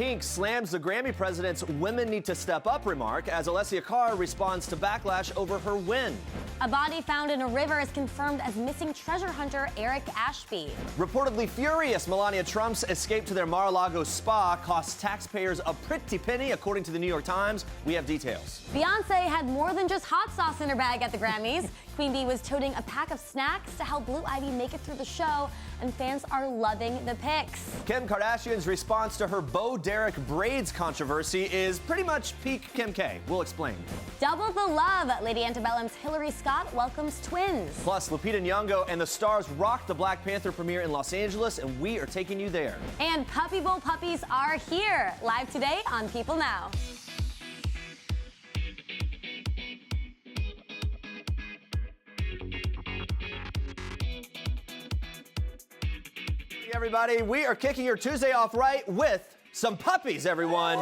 Pink slams the Grammy president's "women need to step up" remark as Alessia Cara responds to backlash over her win. A body found in a river is confirmed as missing treasure hunter Eric Ashby. Reportedly furious, Melania Trump's escape to their Mar-a-Lago spa cost taxpayers a pretty penny, according to the New York Times. We have details. Beyonce had more than just hot sauce in her bag at the Grammys. Queen Bee was toting a pack of snacks to help Blue Ivy make it through the show, and fans are loving the pics. Kim Kardashian's response to her Bo Derek braids controversy is pretty much peak Kim K. We'll explain. Double the love. Lady Antebellum's Hillary Scott welcomes twins. Plus, Lupita Nyong'o and the stars rocked the Black Panther premiere in Los Angeles, and we are taking you there. And Puppy Bowl puppies are here. Live today on People Now. Hey everybody, we are kicking your Tuesday off right with some puppies, everyone.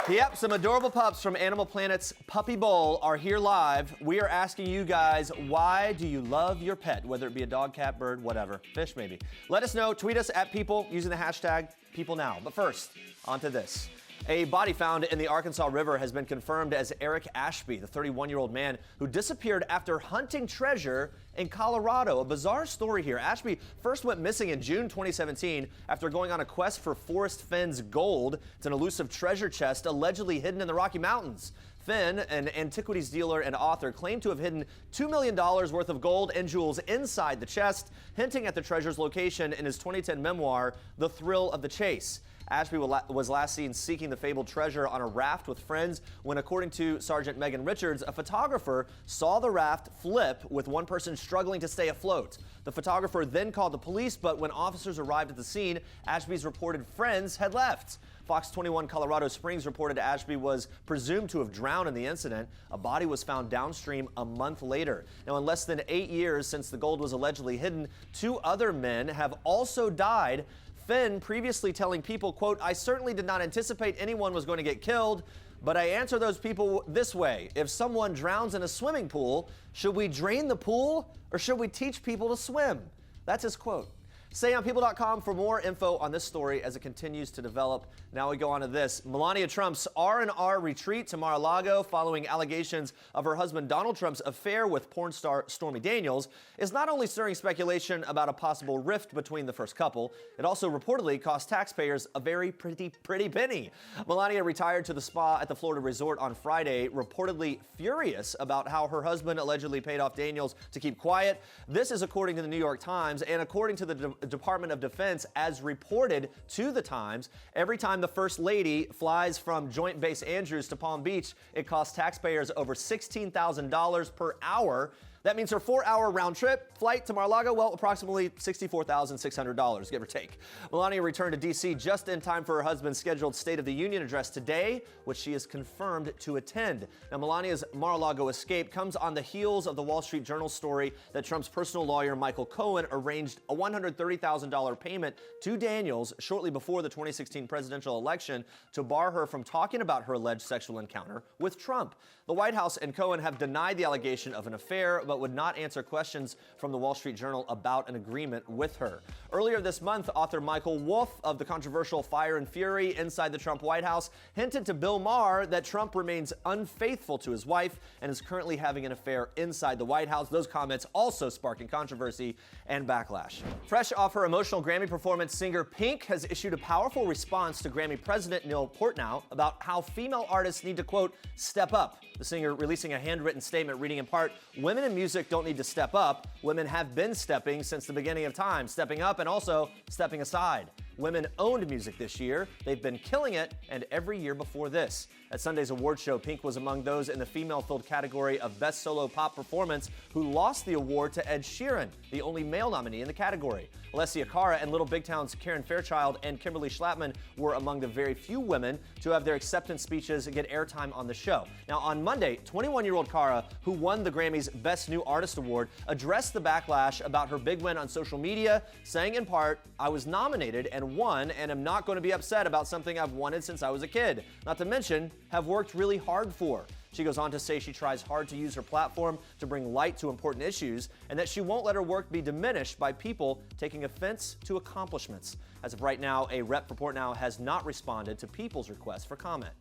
Yep, some adorable pups from Animal Planet's Puppy Bowl are here live. We are asking you guys, why do you love your pet? Whether it be a dog, cat, bird, whatever. Fish, maybe. Let us know. Tweet us at People using the hashtag PeopleNow. But first, on to this. A body found in the Arkansas River has been confirmed as Eric Ashby, the 31-year-old man who disappeared after hunting treasure in Colorado. A bizarre story here. Ashby first went missing in June 2017 after going on a quest for Forrest Finn's gold. It's an elusive treasure chest allegedly hidden in the Rocky Mountains. Finn, an antiquities dealer and author, claimed to have hidden $2 million worth of gold and jewels inside the chest, hinting at the treasure's location in his 2010 memoir, The Thrill of the Chase. Ashby was last seen seeking the fabled treasure on a raft with friends when, according to Sergeant Megan Richards, a photographer saw the raft flip with one person struggling to stay afloat. The photographer then called the police, but when officers arrived at the scene, Ashby's reported friends had left. Fox 21 Colorado Springs reported Ashby was presumed to have drowned in the incident. A body was found downstream a month later. Now, in less than 8 years since the gold was allegedly hidden, 2 other men have also died. Finn previously telling People, quote, "I certainly did not anticipate anyone was going to get killed, but I answer those people this way. If someone drowns in a swimming pool, should we drain the pool or should we teach people to swim?" That's his quote. Stay on People.com for more info on this story as it continues to develop. Now we go on to this. Melania Trump's R&R retreat to Mar-a-Lago following allegations of her husband Donald Trump's affair with porn star Stormy Daniels is not only stirring speculation about a possible rift between the first couple, it also reportedly cost taxpayers a very pretty penny. Melania retired to the spa at the Florida resort on Friday, reportedly furious about how her husband allegedly paid off Daniels to keep quiet. This is according to the New York Times and according to the Department of Defense, as reported to the Times. Every time the First Lady flies from Joint Base Andrews to Palm Beach, it costs taxpayers over $16,000 per hour. That means her 4-hour round trip flight to Mar-a-Lago, well, approximately $64,600, give or take. Melania returned to D.C. just in time for her husband's scheduled State of the Union address today, which she is confirmed to attend. Now, Melania's Mar-a-Lago escape comes on the heels of the Wall Street Journal story that Trump's personal lawyer, Michael Cohen, arranged a $130,000 payment to Daniels shortly before the 2016 presidential election to bar her from talking about her alleged sexual encounter with Trump. The White House and Cohen have denied the allegation of an affair, but would not answer questions from the Wall Street Journal about an agreement with her. Earlier this month, author Michael Wolff of the controversial Fire and Fury Inside the Trump White House hinted to Bill Maher that Trump remains unfaithful to his wife and is currently having an affair inside the White House. Those comments also sparking controversy and backlash. Fresh off her emotional Grammy performance, singer Pink has issued a powerful response to Grammy President Neil Portnow about how female artists need to, quote, step up. The singer releasing a handwritten statement reading in part, "Women in music don't need to step up. Women have been stepping since the beginning of time, stepping up and also stepping aside. Women owned music this year. They've been killing it, and every year before this." At Sunday's award show, Pink was among those in the female-filled category of Best Solo Pop Performance who lost the award to Ed Sheeran, the only male nominee in the category. Alessia Cara and Little Big Town's Karen Fairchild and Kimberly Schlappman were among the very few women to have their acceptance speeches get airtime on the show. Now, on Monday, 21-year-old Cara, who won the Grammy's Best New Artist Award, addressed the backlash about her big win on social media, saying in part, "I was nominated and won, and am not going to be upset about something I've wanted since I was a kid. Not to mention, have worked really hard for." She goes on to say she tries hard to use her platform to bring light to important issues and that she won't let her work be diminished by people taking offense to accomplishments. As of right now, a rep for Portnow has not responded to People's request for comment.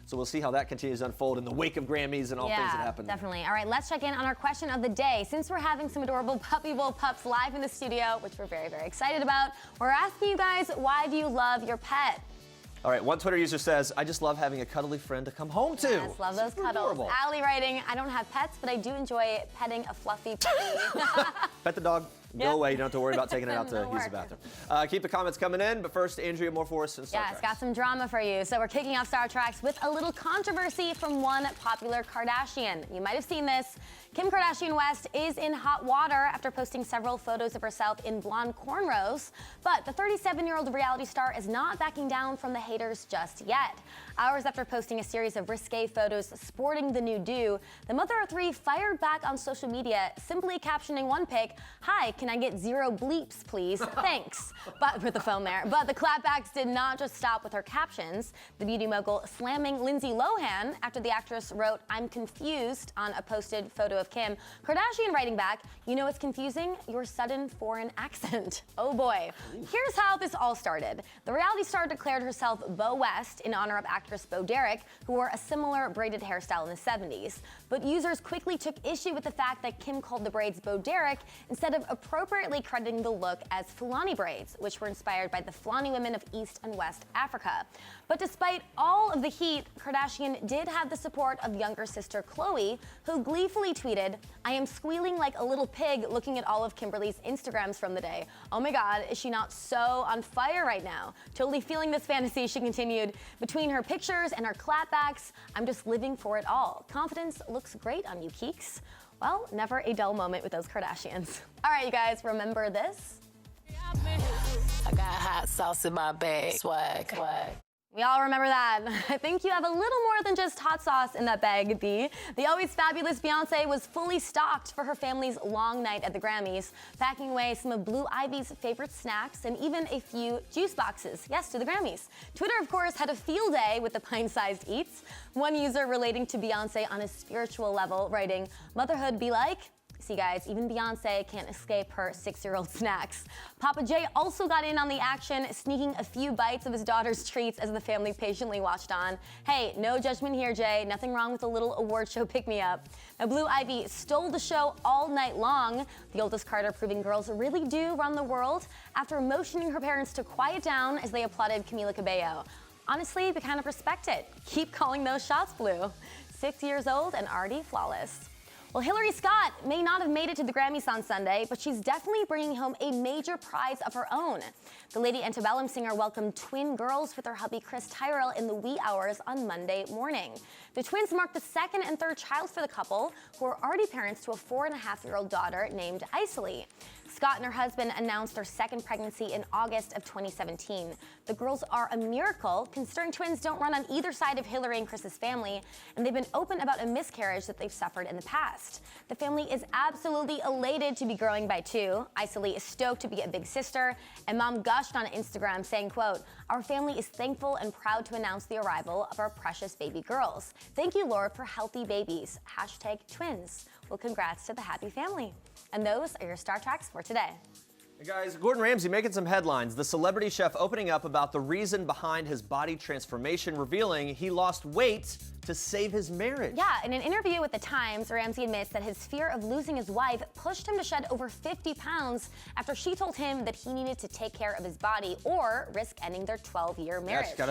So we'll see how that continues to unfold in the wake of Grammys and all things that happen. Yeah, definitely. All right, let's check in on our question of the day. Since we're having some adorable Puppy Bowl pups live in the studio, which we're very, very excited about, we're asking you guys, why do you love your pet? All right, one Twitter user says, I just love having a cuddly friend to come home to. Yes, love those Super cuddles. adorable. Allie writing, I don't have pets, but I do enjoy petting a fluffy puppy. Pet the dog. Go Yep. away. You don't have to worry about taking it out to No use the work. bathroom. Keep the comments coming in, but first, Andrea, more for us in Star Yes, Trek. got some drama for you. So we're kicking off Star Treks with a little controversy from one popular Kardashian. You might have seen this. Kim Kardashian West is in hot water after posting several photos of herself in blonde cornrows. But the 37-year-old reality star is not backing down from the haters just yet. Hours after posting a series of risque photos sporting the new do, the mother of three fired back on social media, simply captioning one pic, "Hi, can I get 0 bleeps, please? Thanks." But with the phone there. But the clapbacks did not just stop with her captions. The beauty mogul slamming Lindsay Lohan after the actress wrote, "I'm confused" on a posted photo of Kim. Kardashian writing back, "You know what's confusing? Your sudden foreign accent." Oh boy. Here's how this all started. The reality star declared herself Bo West in honor of actress Bo Derek, who wore a similar braided hairstyle in the 70s. But users quickly took issue with the fact that Kim called the braids Bo Derek instead of appropriately crediting the look as Fulani braids, which were inspired by the Fulani women of East and West Africa. But despite all of the heat, Kardashian did have the support of younger sister Chloe, who gleefully tweeted, "I am squealing like a little pig looking at all of Kimberly's Instagrams from the day. Oh my God, is she not so on fire right now? Totally feeling this fantasy," she continued. "Between her pictures and her clapbacks, I'm just living for it all. Confidence looks great on you, Keeks." Well, never a dull moment with those Kardashians. All right, you guys, remember this? I got hot sauce in my bag. Swag. We all remember that. I think you have a little more than just hot sauce in that bag, B. The always fabulous Beyoncé was fully stocked for her family's long night at the Grammys, packing away some of Blue Ivy's favorite snacks and even a few juice boxes. Yes, to the Grammys. Twitter, of course, had a field day with the pint-sized eats. One user relating to Beyoncé on a spiritual level, writing, "Motherhood be like..." See, guys, even Beyoncé can't escape her 6-year-old snacks. Papa J also got in on the action, sneaking a few bites of his daughter's treats as the family patiently watched on. Hey, no judgment here, Jay. Nothing wrong with a little award show pick-me-up. Now, Blue Ivy stole the show all night long, the oldest Carter proving girls really do run the world, after motioning her parents to quiet down as they applauded Camila Cabello. Honestly, we kind of respect it. Keep calling those shots, Blue. 6 years old and already flawless. Well, Hillary Scott may not have made it to the Grammys on Sunday, but she's definitely bringing home a major prize of her own. The Lady Antebellum singer welcomed twin girls with her hubby Chris Tyrell in the wee hours on Monday morning. The twins marked the second and third child for the couple, who are already parents to a 4.5-year-old daughter named Isley. Scott and her husband announced their second pregnancy in August of 2017. The girls are a miracle, considering twins don't run on either side of Hillary and Chris's family, and they've been open about a miscarriage that they've suffered in the past. The family is absolutely elated to be growing by two. Isley is stoked to be a big sister, and mom gushed on Instagram saying, quote, "Our family is thankful and proud to announce the arrival of our precious baby girls. Thank you, Lord, for healthy babies. #twins. Well, congrats to the happy family." And those are your Star Treks for today. Hey guys, Gordon Ramsay making some headlines. The celebrity chef opening up about the reason behind his body transformation, revealing he lost weight to save his marriage. Yeah, in an interview with The Times, Ramsay admits that his fear of losing his wife pushed him to shed over 50 pounds after she told him that he needed to take care of his body or risk ending their 12-year marriage. Yeah,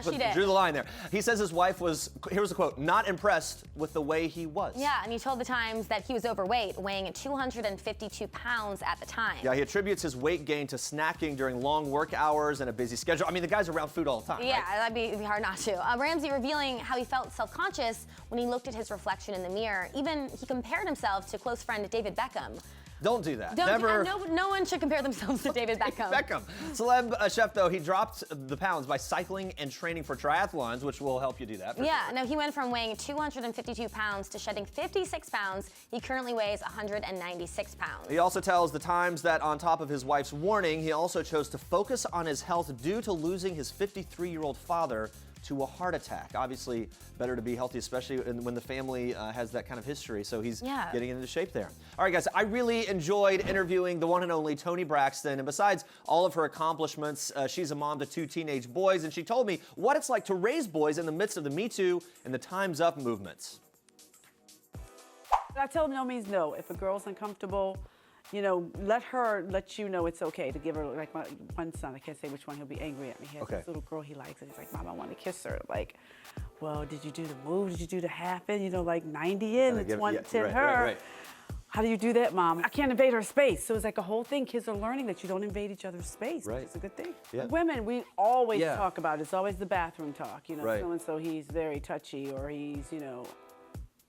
she's got to drew the line there. He says his wife was, here was a quote, "not impressed with the way he was." Yeah, and he told The Times that he was overweight, weighing 252 pounds at the time. Yeah, he attributes his weight gain to snacking during long work hours and a busy schedule. I mean, the guy's around food all the time, Yeah, right? that'd be hard not to. Ramsay revealing how he felt self-conscious when he looked at his reflection in the mirror. Even he compared himself to close friend David Beckham. Don't do that. No one should compare themselves to David Beckham. Celeb chef, though, he dropped the pounds by cycling and training for triathlons, which will help you do that. Yeah, no, he went from weighing 252 pounds to shedding 56 pounds. He currently weighs 196 pounds. He also tells The Times that on top of his wife's warning, he also chose to focus on his health due to losing his 53-year-old father to a heart attack. Obviously, better to be healthy, especially when the family has that kind of history. So he's getting into shape there. All right, guys, I really enjoyed interviewing the one and only Toni Braxton. And besides all of her accomplishments, she's a mom to 2 teenage boys. And she told me what it's like to raise boys in the midst of the Me Too and the Time's Up movements. I tell them no means no. If a girl's uncomfortable, you know, let her let you know it's okay to give her, like my one son, I can't say which one, he'll be angry at me. He has this little girl he likes, and he's like, Mom, I want to kiss her. Like, well, did you do the move? Did you do the half in? You know, like 90 in, it's 110 her. Right. How do you do that, Mom? I can't invade her space. So it's like a whole thing. Kids are learning that you don't invade each other's space. Right. It's a good thing. Yeah. Women, we always talk about it. It's always the bathroom talk. You know, Right. so-and-so, he's very touchy, or he's, you know,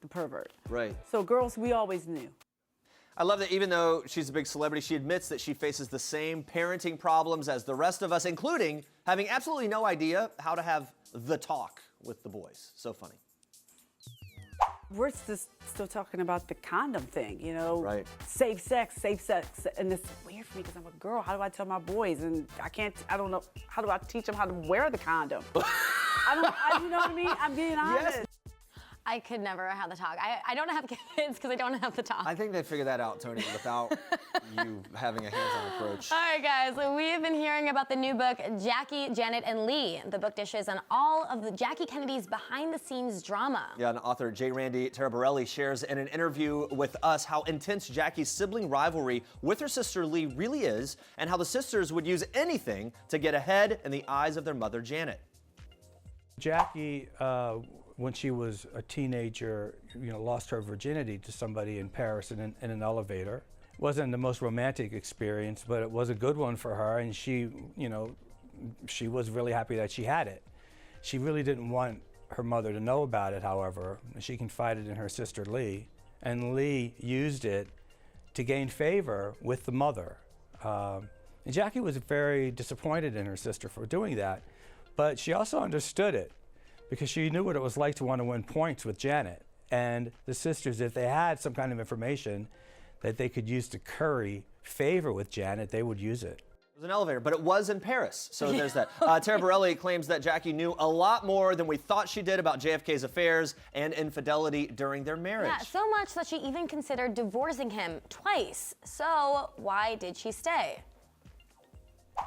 the pervert. Right. So girls, we always knew. I love that even though she's a big celebrity, she admits that she faces the same parenting problems as the rest of us, including having absolutely no idea how to have the talk with the boys. So funny. We're still talking about the condom thing, you know? Right. Safe sex. And it's weird for me because I'm a girl. How do I tell my boys? And I don't know, how do I teach them how to wear the condom? You know what I mean? I'm being honest. Yes. I could never have the talk. I don't have kids because I don't have the talk. I think they figured that out, Toni, without you having a hands-on approach. All right, guys, so we have been hearing about the new book, Jackie, Janet, and Lee. The book dishes on all of the Jackie Kennedy's behind-the-scenes drama. Yeah, and author J. Randy Taraborelli shares in an interview with us how intense Jackie's sibling rivalry with her sister Lee really is, and how the sisters would use anything to get ahead in the eyes of their mother, Janet. Jackie, when she was a teenager, you know, lost her virginity to somebody in Paris in an elevator. Wasn't the most romantic experience, but it was a good one for her, and she, you know, she was really happy that she had it. She really didn't want her mother to know about it, however. She confided in her sister Lee, and Lee used it to gain favor with the mother. And Jackie was very disappointed in her sister for doing that, but she also understood it, because she knew what it was like to want to win points with Janet. And the sisters, if they had some kind of information that they could use to curry favor with Janet, they would use it. It was an elevator, but it was in Paris, so there's that. Taraborelli claims that Jackie knew a lot more than we thought she did about JFK's affairs and infidelity during their marriage. Yeah, so much that she even considered divorcing him twice. So why did she stay?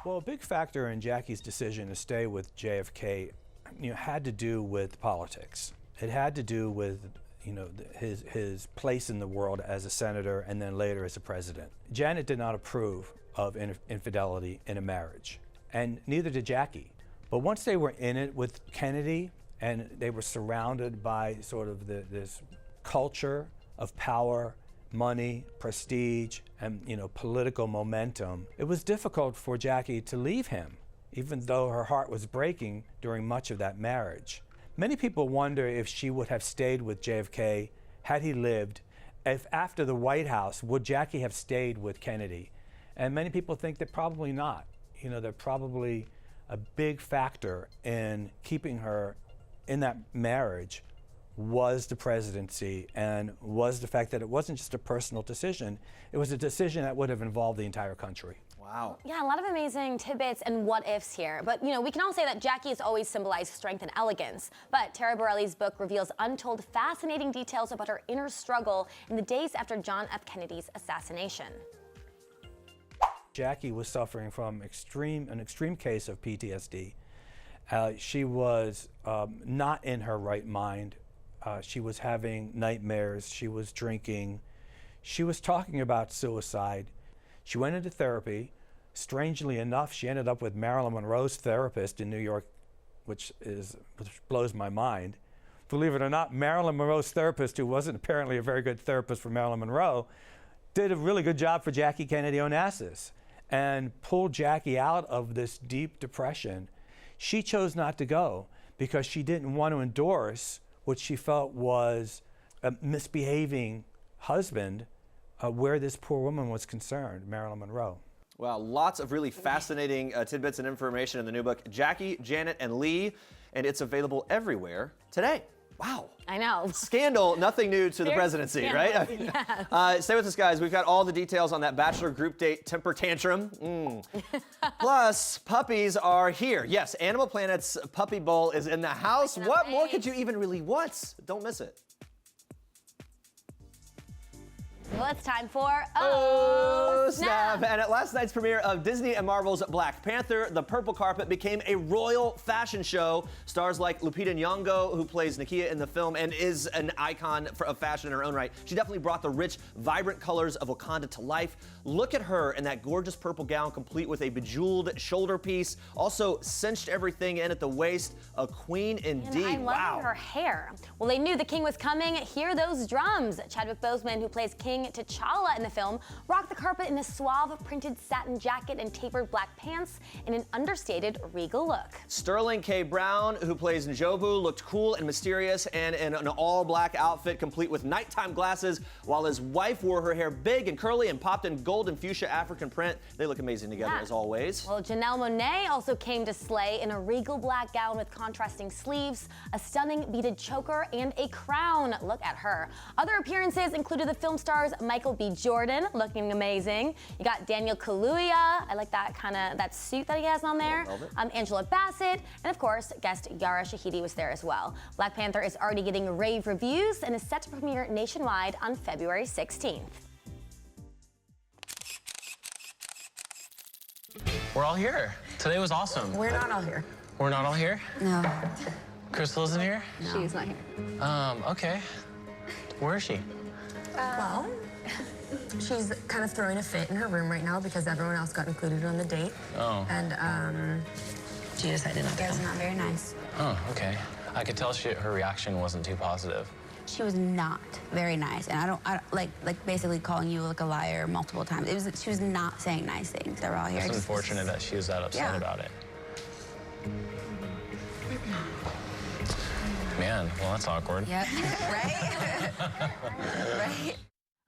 Well, a big factor in Jackie's decision to stay with JFK, you know, had to do with politics. It had to do with, you know, his place in the world as a senator and then later as a president. Janet did not approve of infidelity in a marriage, and neither did Jackie. But once they were in it with Kennedy and they were surrounded by sort of this culture of power, money, prestige, and, you know, political momentum, it was difficult for Jackie to leave him, even though her heart was breaking during much of that marriage. Many people wonder if she would have stayed with JFK had he lived. If after the White House, would Jackie have stayed with Kennedy? And many people think that probably not. You know, they're probably a big factor in keeping her in that marriage was the presidency, and was the fact that it wasn't just a personal decision, it was a decision that would have involved the entire country. Wow. Yeah, a lot of amazing tidbits and what-ifs here. But, you know, we can all say that Jackie has always symbolized strength and elegance. But Taraborelli's book reveals untold, fascinating details about her inner struggle in the days after John F. Kennedy's assassination. Jackie was suffering from an extreme case of PTSD. She was not in her right mind. She was having nightmares. She was drinking. She was talking about suicide. She went into therapy. Strangely enough, she ended up with Marilyn Monroe's therapist in New York, which blows my mind. Believe it or not, Marilyn Monroe's therapist, who wasn't apparently a very good therapist for Marilyn Monroe, did a really good job for Jackie Kennedy Onassis and pulled Jackie out of this deep depression. She chose not to go because she didn't want to endorse what she felt was a misbehaving husband where this poor woman was concerned, Marilyn Monroe. Wow, lots of really fascinating tidbits and information in the new book, Jackie, Janet, and Lee, and it's available everywhere today. Wow. I know. Scandal, nothing new to the presidency, right? Yes. Stay with us, guys. We've got all the details on that Bachelor group date temper tantrum. Plus, puppies are here. Yes, Animal Planet's Puppy Bowl is in the house. What more could you even really want? Don't miss it. Well, it's time for Oh, snap. And at last night's premiere of Disney and Marvel's Black Panther, the purple carpet became a royal fashion show. Stars like Lupita Nyong'o, who plays Nakia in the film and is an icon of fashion in her own right. She definitely brought the rich, vibrant colors of Wakanda to life. Look at her in that gorgeous purple gown, complete with a bejeweled shoulder piece. Also cinched everything in at the waist. A queen indeed. And I love her hair. Well, they knew the king was coming. Hear those drums. Chadwick Boseman, who plays King T'Challa in the film, rocked the carpet in a suave printed satin jacket and tapered black pants in an understated regal look. Sterling K. Brown, who plays Njobu, looked cool and mysterious and in an all-black outfit complete with nighttime glasses, while his wife wore her hair big and curly and popped in gold and fuchsia African print. They look amazing together as always. Well, Janelle Monáe also came to slay in a regal black gown with contrasting sleeves, a stunning beaded choker, and a crown. Look at her. Other appearances included the film stars Michael B. Jordan, looking amazing. You got Daniel Kaluuya. I like that suit that he has on there. Angela Bassett, and of course, guest Yara Shahidi was there as well. Black Panther is already getting rave reviews and is set to premiere nationwide on February 16th. We're all here. Today was awesome. We're not all here. We're not all here? No. Crystal isn't here? No. She's not here. Okay. Where is she? Well, she's kind of throwing a fit in her room right now because everyone else got included on the date. Oh. And she decided not to come. It was not very nice. Oh, okay. I could tell her reaction wasn't too positive. She was not very nice, and I don't like basically calling you like a liar multiple times. She was not saying nice things. They were all here. It's unfortunate that she was that upset about it. Man, well, that's awkward. Yep. Right? Right?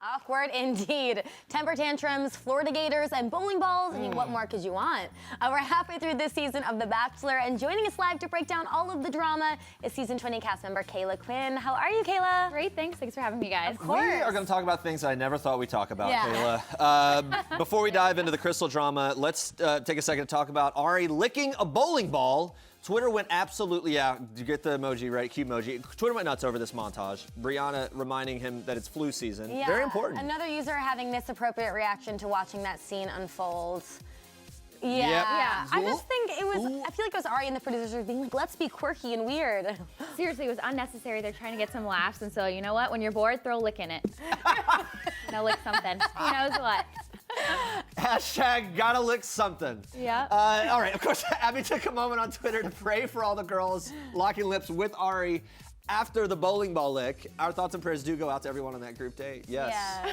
Awkward indeed. Temper tantrums, Florida Gators, and bowling balls. I mean, what more could you want? We're halfway through this season of The Bachelor, and joining us live to break down all of the drama is season 20 cast member Kayla Quinn. How are you, Kayla? Great, thanks. Thanks for having me, guys. Of course. We are going to talk about things I never thought we'd talk about, Kayla. Before we dive into the Crystal drama, let's take a second to talk about Ari licking a bowling ball. Twitter went absolutely out. You get the emoji, right? Cute emoji. Twitter went nuts over this montage. Brianna reminding him that it's flu season. Yeah. Very important. Another user having misappropriate reaction to watching that scene unfold. Yeah. Yep. Yeah. I just think it was, I feel like it was Ari and the producers were being like, let's be quirky and weird. Seriously, it was unnecessary. They're trying to get some laughs, and so you know what? When you're bored, throw a lick in it. Now lick something. Who knows what? Hashtag gotta lick something. Yeah. All right, of course, Abby took a moment on Twitter to pray for all the girls locking lips with Ari after the bowling ball lick. Our thoughts and prayers do go out to everyone on that group date. Yes. Yeah.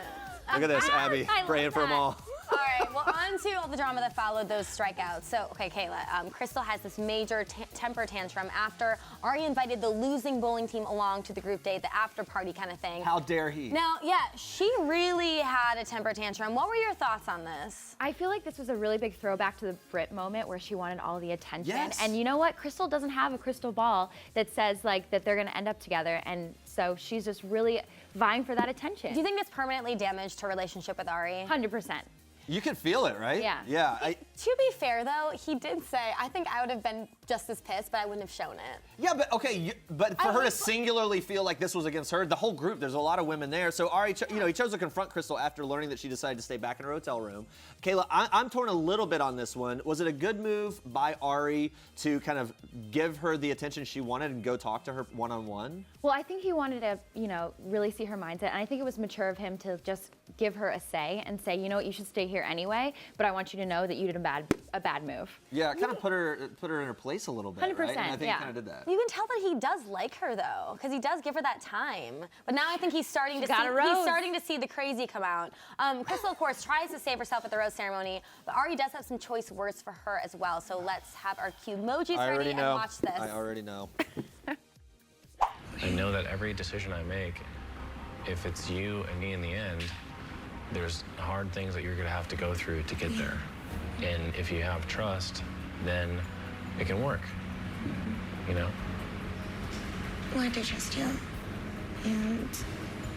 Look at this, Abby, praying for them all. All right, well, on to all the drama that followed those strikeouts. So, okay, Kayla, Crystal has this major temper tantrum after Ari invited the losing bowling team along to the group date, the after party kind of thing. How dare he? Now, yeah, she really had a temper tantrum. What were your thoughts on this? I feel like this was a really big throwback to the Brit moment where she wanted all the attention. Yes. And you know what? Crystal doesn't have a crystal ball that says like that they're going to end up together, and so she's just really vying for that attention. Do you think this permanently damaged her relationship with Ari? 100%. You could feel it, right? Yeah. Yeah. To be fair, though, he did say, I think I would have been just as pissed, but I wouldn't have shown it. Yeah, but okay, but for her to singularly feel like this was against her, the whole group, there's a lot of women there. So Ari, he chose to confront Crystal after learning that she decided to stay back in her hotel room. Kayla, I'm torn a little bit on this one. Was it a good move by Ari to kind of give her the attention she wanted and go talk to her one-on-one? Well, I think he wanted to, really see her mindset, and I think it was mature of him to just give her a say and say, you know what, you should stay here anyway, but I want you to know that you did a bad move. Yeah, kind of put her in her place a little bit, 100%, right? And I think yeah. he kind of did that. You can tell that he does like her, though, because he does give her that time. But now I think he's starting to see the crazy come out. Crystal, of course, tries to save herself at the rose ceremony, but Ari does have some choice words for her as well. So let's have our cue emojis ready and watch this. I already know. I know that every decision I make, if it's you and me in the end, there's hard things that you're gonna have to go through to get there. And if you have trust, then it can work, Well, I do trust you. And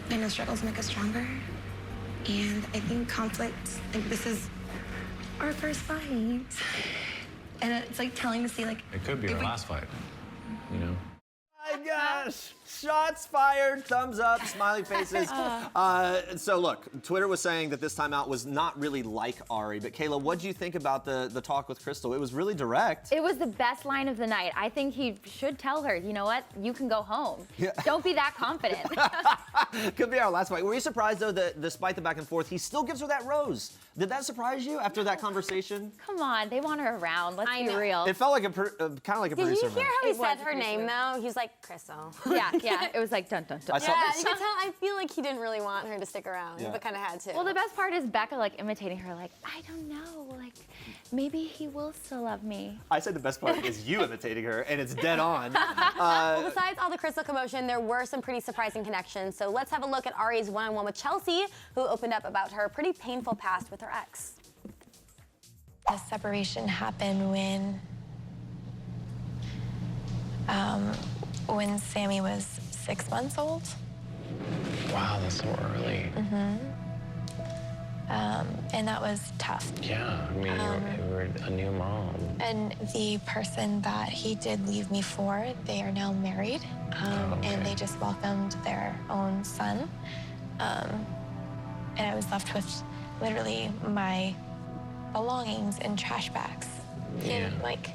I know struggles make us stronger. And I think conflict, like, this is our first fight. And it's like telling to see, like... It could be our last fight, you know? Oh my gosh! Shots fired, thumbs up, smiley faces. So look, Twitter was saying that this time out was not really like Ari, but Kayla, what do you think about the talk with Crystal? It was really direct. It was the best line of the night. I think he should tell her, you know what, you can go home. Yeah. Don't be that confident. Could be our last fight. Were you surprised though that despite the back and forth, he still gives her that rose? Did that surprise you after that conversation? Come on, they want her around. Let's be real. It felt like kind of like a producer. Did you hear how he said her name though? He was like, Crystal. Yeah, it was like dun dun dun. Yeah, you could tell. I feel like he didn't really want her to stick around, but kind of had to. Well, the best part is Becca like imitating her, like, I don't know, like maybe he will still love me. I said the best part is you imitating her, and it's dead on. Well, besides all the Crystal commotion, there were some pretty surprising connections. So let's have a look at Ari's one-on-one with Chelsea, who opened up about her pretty painful past with her ex. The separation happened when Sammy was 6 months old. Wow, that's so early. And that was tough. Yeah, I mean, you were a new mom. And the person that he did leave me for, they are now married. And they just welcomed their own son. And I was left with literally my belongings in trash bags. Yeah. And like,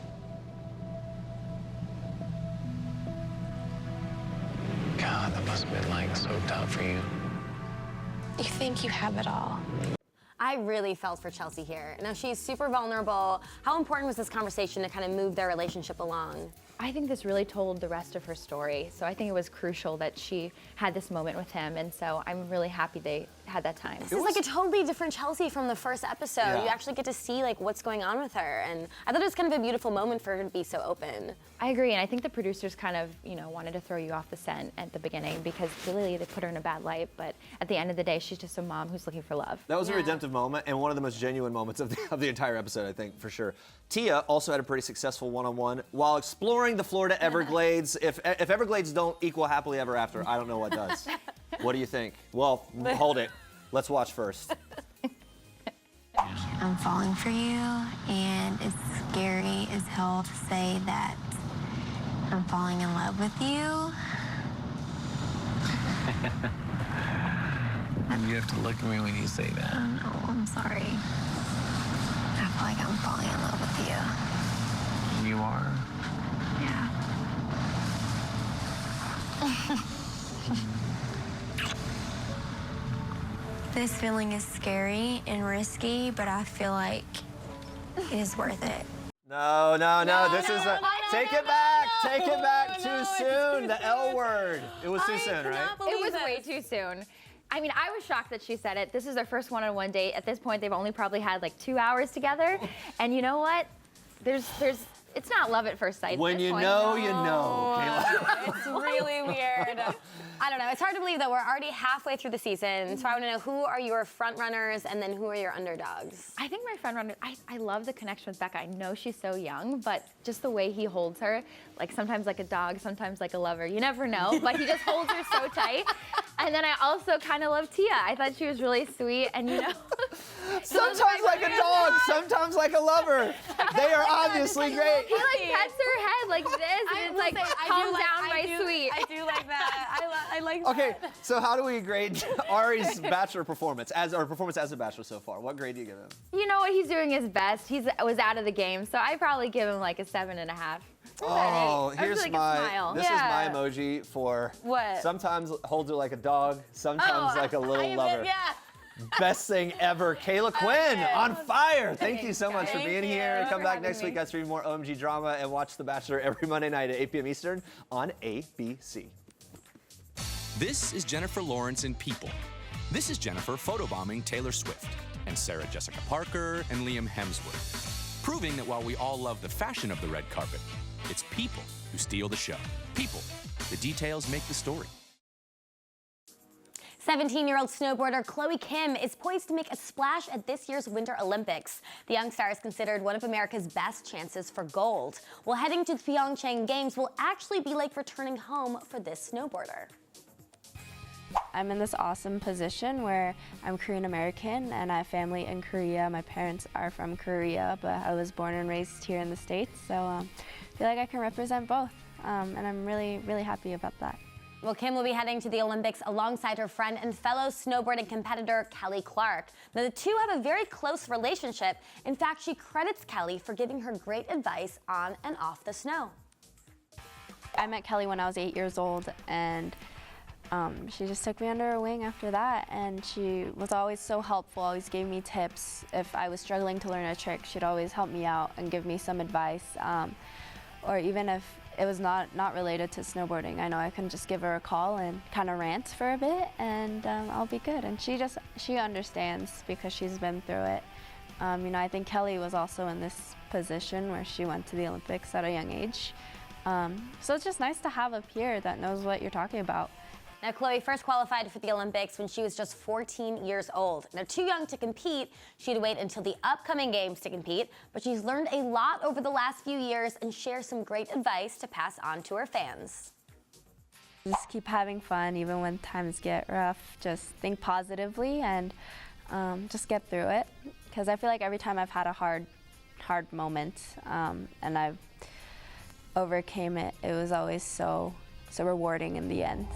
God, that must have been like so tough for you. you think you have it all. I really felt for Chelsea here. Now, she's super vulnerable. How important was this conversation to kind of move their relationship along? I think this really told the rest of her story. So I think it was crucial that she had this moment with him. And so I'm really happy they had that time. This is like a totally different Chelsea from the first episode. Yeah. You actually get to see like what's going on with her. And I thought it was kind of a beautiful moment for her to be so open. I agree, and I think the producers kind of, wanted to throw you off the scent at the beginning because really they put her in a bad light, but at the end of the day, she's just a mom who's looking for love. That was a redemptive moment and one of the most genuine moments of the entire episode, I think, for sure. Tia also had a pretty successful one-on-one while exploring the Florida Everglades. If Everglades don't equal happily ever after, I don't know what does. What do you think? Well, hold it. Let's watch first. I'm falling for you, and it's scary as hell to say that I'm falling in love with you. You have to look at me when you say that. No, I'm sorry. I feel like I'm falling in love with you. You are? Yeah. This feeling is scary and risky, but I feel like it is worth it. No. Take it back. Take it back. Too soon. The L word. It was too soon, right? It was way too soon. I mean, I was shocked that she said it. This is their first one-on-one date. At this point, they've only probably had like 2 hours together. And you know what? It's not love at first sight. When you know, you know. Kayla. It's really weird. I don't know. It's hard to believe that we're already halfway through the season. So I want to know, who are your front runners and then who are your underdogs? I think my friend, I love the connection with Becca. I know she's so young, but just the way he holds her, like sometimes like a dog, sometimes like a lover. You never know, but he just holds her so tight. And then I also kind of love Tia. I thought she was really sweet, and Sometimes like a dog, sometimes like a lover. They are obviously great. He like pets her head like this, and it's like, calm down, my sweet. I do like that. I like that. Okay, so how do we grade Ari's Bachelor performance as a Bachelor so far? What grade do you give him? You know what? He's doing his best. He was out of the game, so I'd probably give him like a 7.5. Oh, This is my emoji for what? Sometimes holds her like a dog, sometimes like a little lover. Yeah. Best thing ever. Kayla Quinn on fire. Thank you so much for being here. Come back next week, guys, for more OMG drama and watch The Bachelor every Monday night at 8 p.m. Eastern on ABC. This is Jennifer Lawrence in People. This is Jennifer photobombing Taylor Swift and Sarah Jessica Parker and Liam Hemsworth, proving that while we all love the fashion of the red carpet, it's people who steal the show. People. The details make the story. 17-year-old snowboarder Chloe Kim is poised to make a splash at this year's Winter Olympics. The young star is considered one of America's best chances for gold. Well, heading to the Pyeongchang Games will actually be like returning home for this snowboarder. I'm in this awesome position where I'm Korean American and I have family in Korea. My parents are from Korea, but I was born and raised here in the States, so I feel like I can represent both, and I'm really, really happy about that. Well, Kim will be heading to the Olympics alongside her friend and fellow snowboarding competitor Kelly Clark. Now, the two have a very close relationship. In fact, she credits Kelly for giving her great advice on and off the snow. I met Kelly when I was 8 years old, and she just took me under her wing after that, and she was always so helpful, always gave me tips. If I was struggling to learn a trick, she'd always help me out and give me some advice. Or even if it was not related to snowboarding, I know I can just give her a call and kind of rant for a bit, and I'll be good. And she understands because she's been through it. You know, I think Kelly was also in this position where she went to the Olympics at a young age. So it's just nice to have a peer that knows what you're talking about. Now, Chloe first qualified for the Olympics when she was just 14 years old. Now, too young to compete, she had to wait until the upcoming games to compete, but she's learned a lot over the last few years and shares some great advice to pass on to her fans. Just keep having fun even when times get rough. Just think positively and just get through it. Because I feel like every time I've had a hard moment and I've overcame it, it was always so rewarding in the end.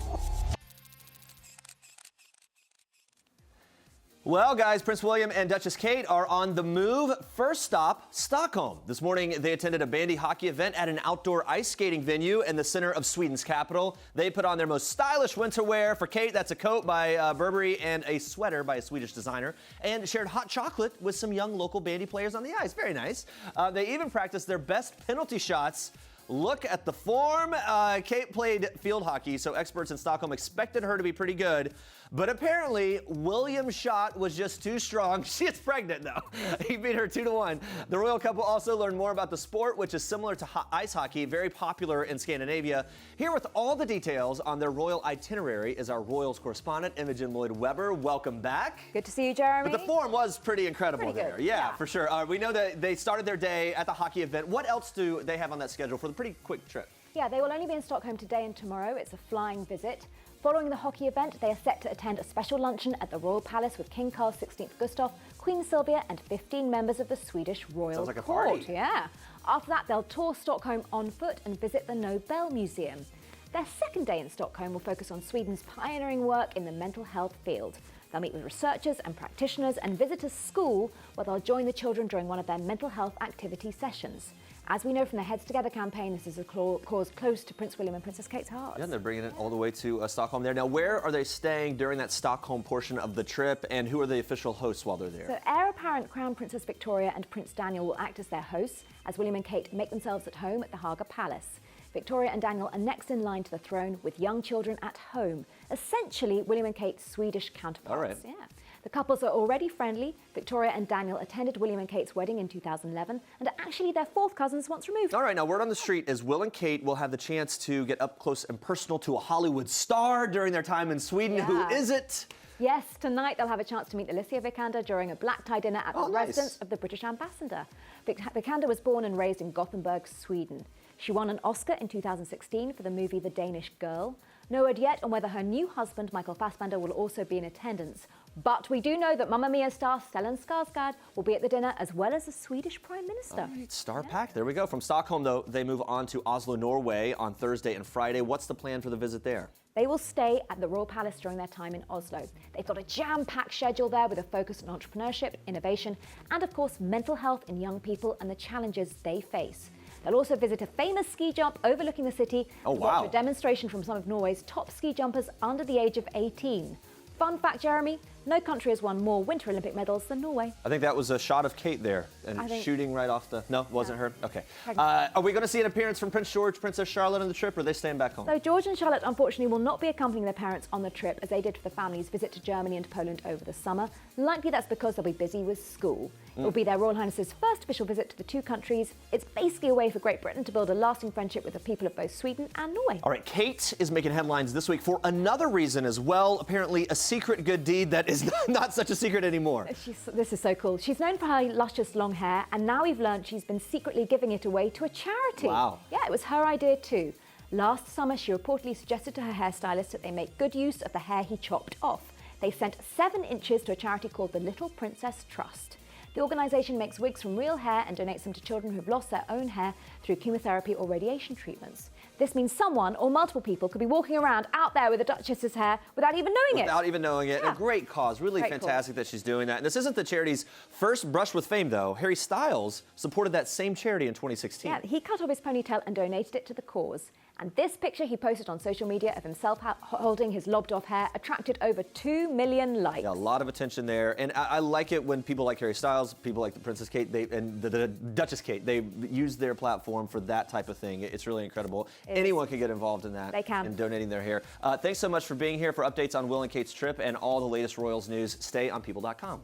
Well, guys, Prince William and Duchess Kate are on the move. First stop, Stockholm. This morning, they attended a bandy hockey event at an outdoor ice skating venue in the center of Sweden's capital. They put on their most stylish winter wear. For Kate, that's a coat by Burberry and a sweater by a Swedish designer, and shared hot chocolate with some young local bandy players on the ice. Very nice. They even practiced their best penalty shots. Look at the form. Kate played field hockey, so experts in Stockholm expected her to be pretty good. But apparently, William's shot was just too strong. She is pregnant, though. He beat her 2-1. The royal couple also learned more about the sport, which is similar to ice hockey, very popular in Scandinavia. Here with all the details on their royal itinerary is our Royals correspondent, Imogen Lloyd-Webber. Welcome back. Good to see you, Jeremy. But the form was pretty incredible Pretty there. good. Yeah, for sure. We know that they started their day at the hockey event. What else do they have on that schedule for the pretty quick trip? Yeah, they will only be in Stockholm today and tomorrow. It's a flying visit. Following the hockey event, they are set to attend a special luncheon at the Royal Palace with King Carl XVI Gustaf, Queen Sylvia, and 15 members of the Swedish Royal Sounds like a Court. party. Yeah. After that, they'll tour Stockholm on foot and visit the Nobel Museum. Their second day in Stockholm will focus on Sweden's pioneering work in the mental health field. They'll meet with researchers and practitioners and visit a school where they'll join the children during one of their mental health activity sessions. As we know from the Heads Together campaign, this is a cause close to Prince William and Princess Kate's hearts. Yeah, and they're bringing it all the way to Stockholm there. Now, where are they staying during that Stockholm portion of the trip, and who are the official hosts while they're there? So heir apparent Crown Princess Victoria and Prince Daniel will act as their hosts, as William and Kate make themselves at home at the Haga Palace. Victoria and Daniel are next in line to the throne with young children at home. Essentially, William and Kate's Swedish counterparts. All right. Yeah. The couples are already friendly. Victoria and Daniel attended William and Kate's wedding in 2011 and are actually their fourth cousins once removed. All right, now word on the street is Will and Kate will have the chance to get up close and personal to a Hollywood star during their time in Sweden. Yeah. Who is it? Yes, tonight they'll have a chance to meet Alicia Vikander during a black tie dinner at the nice. residence of the British ambassador. Vikander was born and raised in Gothenburg, Sweden. She won an Oscar in 2016 for the movie The Danish Girl. No word yet on whether her new husband, Michael Fassbender, will also be in attendance. But we do know that Mamma Mia star Stellan Skarsgård will be at the dinner, as well as the Swedish Prime Minister. All right, star pack. There we go. From Stockholm, though, they move on to Oslo, Norway on Thursday and Friday. What's the plan for the visit there? They will stay at the Royal Palace during their time in Oslo. They've got a jam-packed schedule there with a focus on entrepreneurship, innovation, and of course, mental health in young people and the challenges they face. They'll also visit a famous ski jump overlooking the city Oh, and wow. watch a demonstration from some of Norway's top ski jumpers under the age of 18. Fun fact, Jeremy, No country has won more Winter Olympic medals than Norway. I think that was a shot of Kate there and shooting right off the. No, wasn't her. Okay. Are we going to see an appearance from Prince George, Princess Charlotte on the trip, or are they staying back home? So George and Charlotte unfortunately will not be accompanying their parents on the trip as they did for the family's visit to Germany and Poland over the summer. Likely that's because they'll be busy with school. It will be their Royal Highness's first official visit to the two countries. It's basically a way for Great Britain to build a lasting friendship with the people of both Sweden and Norway. All right, Kate is making headlines this week for another reason as well. Apparently a secret good deed that is not such a secret anymore. This is so cool. She's known for her luscious long hair, and now we've learned she's been secretly giving it away to a charity. Wow. Yeah, it was her idea too. Last summer, she reportedly suggested to her hairstylist that they make good use of the hair he chopped off. They sent 7 inches to a charity called the Little Princess Trust. The organisation makes wigs from real hair and donates them to children who've lost their own hair through chemotherapy or radiation treatments. This means someone or multiple people could be walking around out there with the Duchess's hair without even knowing it. Without even knowing it. Yeah. A great cause. Really Great fantastic that she's doing that. And this isn't the charity's first brush with fame, though. Harry Styles supported that same charity in 2016. Yeah, he cut off his ponytail and donated it to the cause. And this picture he posted on social media of himself holding his lobbed off hair attracted over 2 million likes. Yeah, a lot of attention there. And I like it when people like Harry Styles, people like the Princess Kate, and the Duchess Kate, they use their platform for that type of thing. It's really incredible. Anyone can get involved in that. They can. In donating their hair. Thanks so much for being here. For updates on Will and Kate's trip and all the latest Royals news, stay on People.com.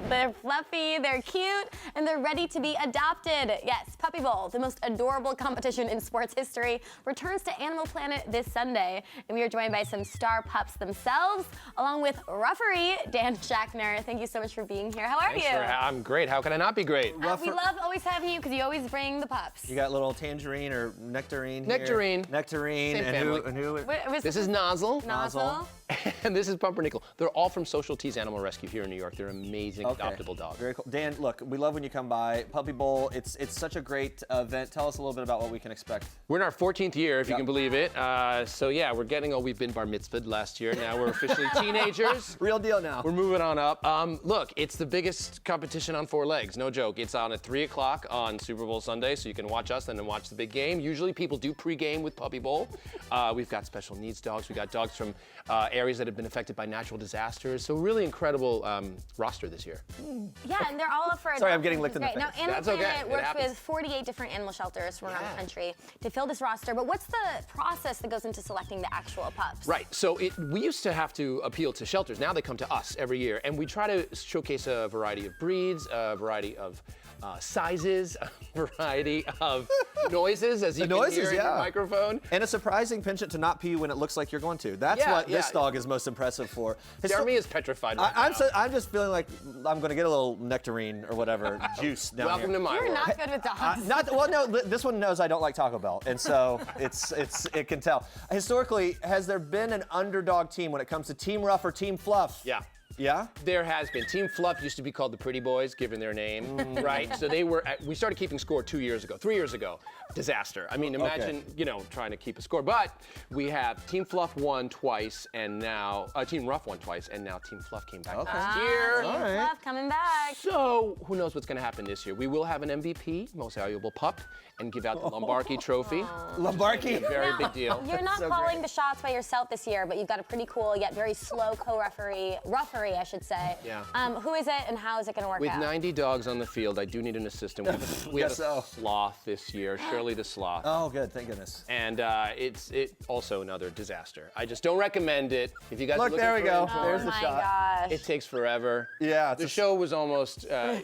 They're fluffy, they're cute, and they're ready to be adopted. Yes, Puppy Bowl, the most adorable competition in sports history, returns to Animal Planet this Sunday. And we are joined by some star pups themselves, along with referee Dan Schachner. Thank you so much for being here. How are you? I'm great. How can I not be great? We love always having you because you always bring the pups. You got little Tangerine or Nectarine here. Nectarine. Same family. And who? This is Nozzle. Nozzle. And this is Pumpernickel. They're all from Social T's Animal Rescue here in New York. They're amazing adoptable dogs. Very cool. Dan, look, we love when you come by. Puppy Bowl, it's such a great event. Tell us a little bit about what we can expect. We're in our 14th year, if you can believe it. So yeah, we've been bar mitzvahed last year. Now we're officially teenagers. Real deal now. We're moving on up. Look, it's the biggest competition on 4 legs, no joke. It's on at 3 o'clock on Super Bowl Sunday, so you can watch us and then watch the big game. Usually people do pregame with Puppy Bowl. We've got special needs dogs. We got dogs from areas that have been affected by natural disasters. So really incredible roster this year. Yeah, and they're all up for adoption. Sorry, I'm getting licked in the face. Now, Animal That's okay. Planet It works happens. with 48 different animal shelters from around the country to fill this roster. But what's the process that goes into selecting the actual pups? Right. So we used to have to appeal to shelters. Now they come to us every year, and we try to showcase a variety of breeds, a variety of sizes, a variety of noises, as you can hear in your microphone. And a surprising penchant to not pee when it looks like you're going to. That's what this dog is most impressive for. Jeremy is petrified right now. I'm just feeling like I'm going to get a little nectarine or whatever juice down Welcome here. to my You're world. not good with dogs. No, this one knows I don't like Taco Bell, and so it can tell. Historically, has there been an underdog team when it comes to Team Rough or Team Fluff? Yeah. Yeah? There has been. Team Fluff used to be called the Pretty Boys, given their name, right? So we started keeping score 3 years ago. Disaster. I mean, imagine, trying to keep a score. But we have Team Fluff won twice, and now, Team Rough won twice, and now Team Fluff came back last year. Team Fluff coming back. So, who knows what's going to happen this year? We will have an MVP, most valuable pup, and give out the Boehlke trophy. Boehlke? A very big deal. You're not calling the shots by yourself this year, but you've got a pretty cool yet very slow co-referee, I should say. Yeah. Who is it and how is it going to work With out? 90 dogs on the field, I do need an assistant. We have a sloth this year, Shirley the Sloth. Oh, good, thank goodness. And it's also another disaster. I just don't recommend it. If you guys Look, are there we go. Oh There's the my shot. gosh. it takes forever. Yeah. The show was almost, had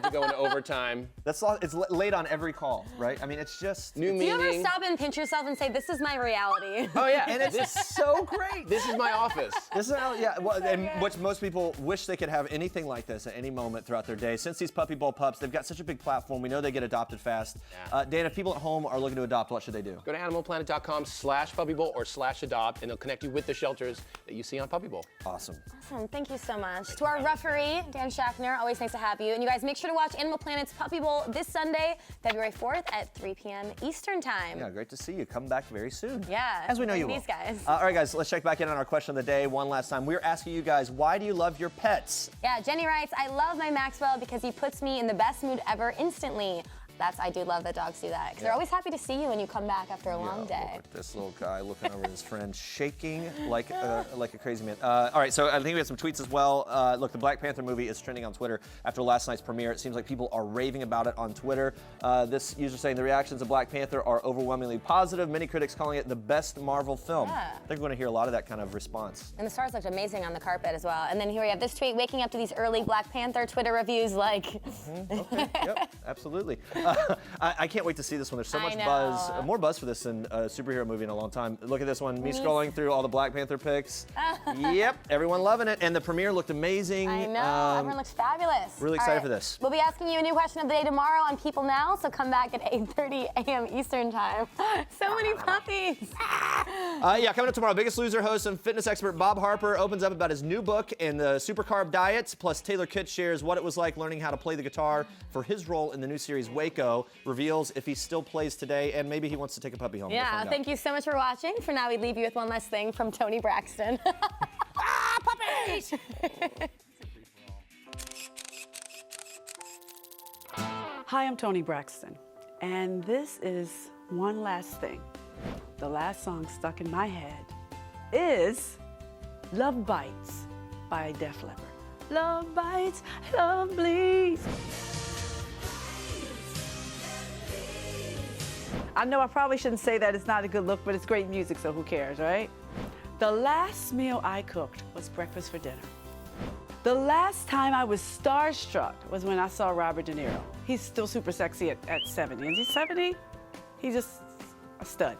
to go into overtime. It's late on every call, right? I mean, it's just New Do you meeting. ever stop and pinch yourself and say, this is my reality? Oh yeah, and it's so great. This is my office. This is and which most people wish they could have anything like this at any moment throughout their day. Since these Puppy Bowl pups, they've got such a big platform. We know they get adopted fast. Yeah. Dan, if people at home are looking to adopt, what should they do? Go to animalplanet.com/puppybowl or /adopt, and they'll connect you with the shelters that you see on Puppy Bowl. Awesome. Awesome. Thank you so much. To our referee, Dan Schachner, always nice to have you. And you guys, make sure to watch Animal Planet's Puppy Bowl this Sunday, February 4th at 3 p.m. Eastern Time. Yeah, great to see you. Come back very soon. Yeah. As we know you will. These guys. All right, guys, let's check back in on our question of the day one last time. We're asking you guys, why do you love your pets? Yeah, Jenny writes, I love my Maxwell because he puts me in the best mood ever instantly. I do love that dogs do that. Because they're always happy to see you when you come back after a long day. Look at this little guy looking over at his friend, shaking like a crazy man. All right, so I think we have some tweets as well. Look, the Black Panther movie is trending on Twitter after last night's premiere. It seems like people are raving about it on Twitter. This user saying the reactions of Black Panther are overwhelmingly positive. Many critics calling it the best Marvel film. I think we're going to hear a lot of that kind of response. And the stars looked amazing on the carpet as well. And then here we have this tweet, waking up to these early Black Panther Twitter reviews like... Okay, yep, absolutely. I can't wait to see this one. There's so much buzz, more buzz for this than a superhero movie in a long time. Look at this one, me scrolling through all the Black Panther pics. Yep, everyone loving it. And the premiere looked amazing. I know, everyone looks fabulous. Really excited for this. We'll be asking you a new question of the day tomorrow on People Now, so come back at 8:30 a.m. Eastern time. So many puppies. Yeah, coming up tomorrow, Biggest Loser host and fitness expert Bob Harper opens up about his new book and the super carb diets, plus Taylor Kitsch shares what it was like learning how to play the guitar for his role in the new series Waco, reveals if he still plays today, and maybe he wants to take a puppy home. Yeah, thank you so much for watching. For now, we leave you with one last thing from Toni Braxton. Puppies! Hi, I'm Toni Braxton, and this is one last thing. The last song stuck in my head is Love Bites by Def Leppard. Love bites, love bleeds. I know I probably shouldn't say that, it's not a good look, but it's great music, so who cares, right? The last meal I cooked was breakfast for dinner. The last time I was starstruck was when I saw Robert De Niro. He's still super sexy at 70. Is he 70? He's just a stud.